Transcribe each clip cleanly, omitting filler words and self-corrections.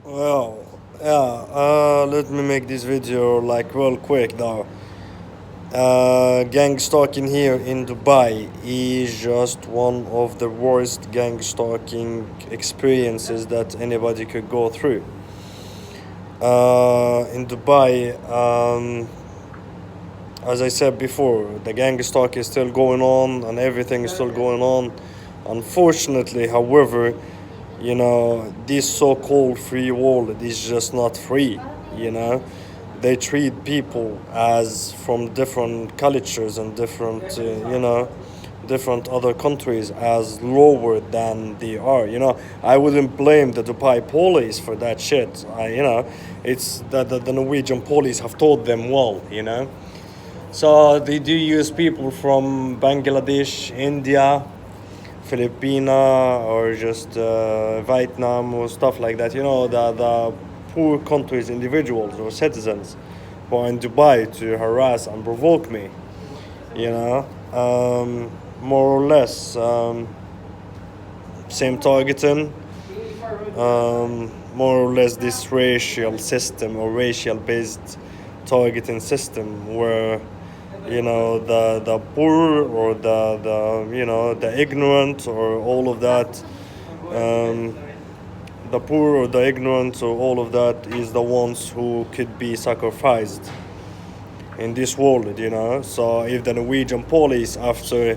Well, yeah, let me make this video like real quick though. Gang stalking here in Dubai is just one of the worst gang stalking experiences that anybody could go through. In Dubai, as I said before, the gang stalk is still going on and everything is still going on. Unfortunately, however, this so-called free world is just not free. you know they treat people as from different cultures and different other countries as lower than they are. I wouldn't blame the Dubai police for that shit. It's that the Norwegian police have told them well. So they do use people from Bangladesh, India, Filipina, or just Vietnam or stuff like that. The poor countries, individuals or citizens who are in Dubai to harass and provoke me. You know, more or less same targeting. More or less this racial system or racial based targeting system where the poor or the ignorant or all of that. um, the poor or the ignorant or all of that is the ones who could be sacrificed in this world. So um, if the Norwegian police after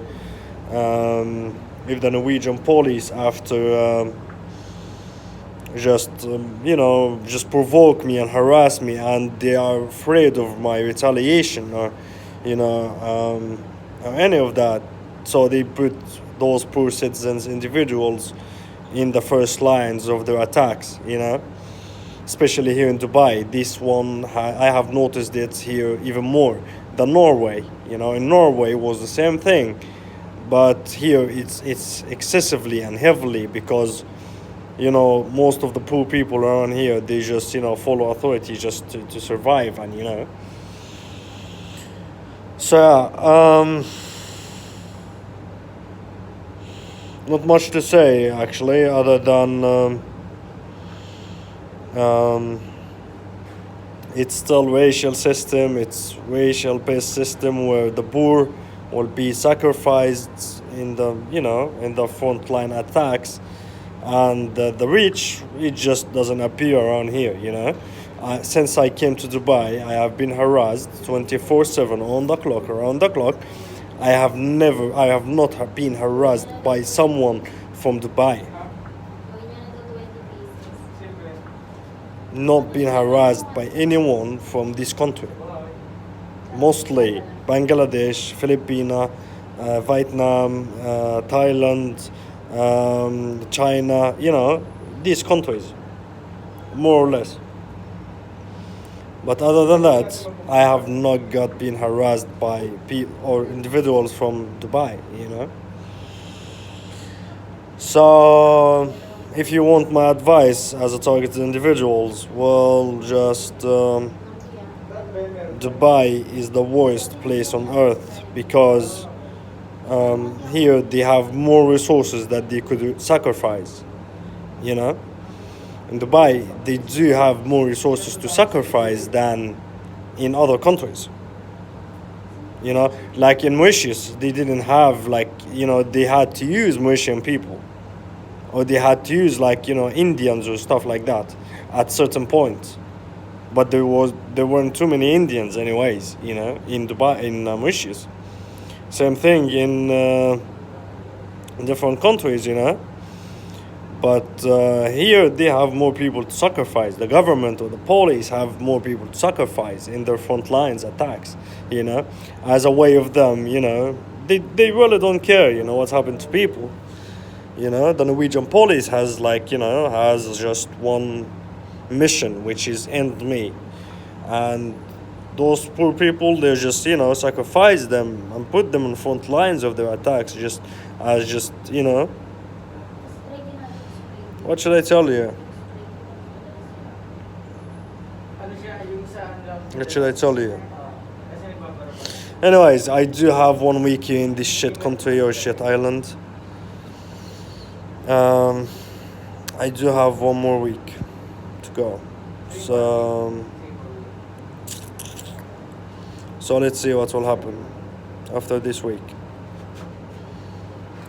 just provoke me and harass me, and they are afraid of my retaliation or you know or any of that, so they put those poor citizens, individuals, in the first lines of their attacks. Especially here in Dubai. This one, I have noticed it here even more than Norway. In Norway was the same thing, but here it's excessively and heavily because most of the poor people around here, they just follow authority just to survive. And so not much to say actually, other than um, it's still racial system. It's racial based system where the poor will be sacrificed in the frontline attacks, and the rich, it just doesn't appear around here. Since I came to Dubai, I have been harassed 24/7 on the clock, around the clock. I have not been harassed by someone from Dubai. Not been harassed by anyone from this country. Mostly Bangladesh, Filipina, Vietnam, Thailand, China, these countries, more or less. But other than that, I have not got been harassed by or individuals from Dubai. So, if you want my advice as a targeted individuals, well, just Dubai is the worst place on earth because here they have more resources that they could sacrifice. You know, in Dubai they do have more resources to sacrifice than in other countries. Like in Mauritius, they didn't have they had to use Mauritian people, or they had to use Indians or stuff like that at certain points. But there weren't too many Indians anyways. In Dubai, in Mauritius. Same thing in different countries. But here they have more people to sacrifice. The government or the police have more people to sacrifice in their front lines attacks. As a way of them. They really don't care. What's happened to people. The Norwegian police has just one mission, which is end me. And those poor people, they just sacrifice them and put them in front lines of their attacks, what should I tell you? What should I tell you? Anyways, I do have 1 week here in this shit country or shit island. I do have one more week to go. So so let's see what will happen after this week.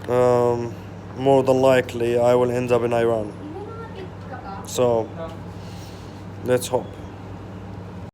Um, More than likely, I will end up in Iran. So let's hope.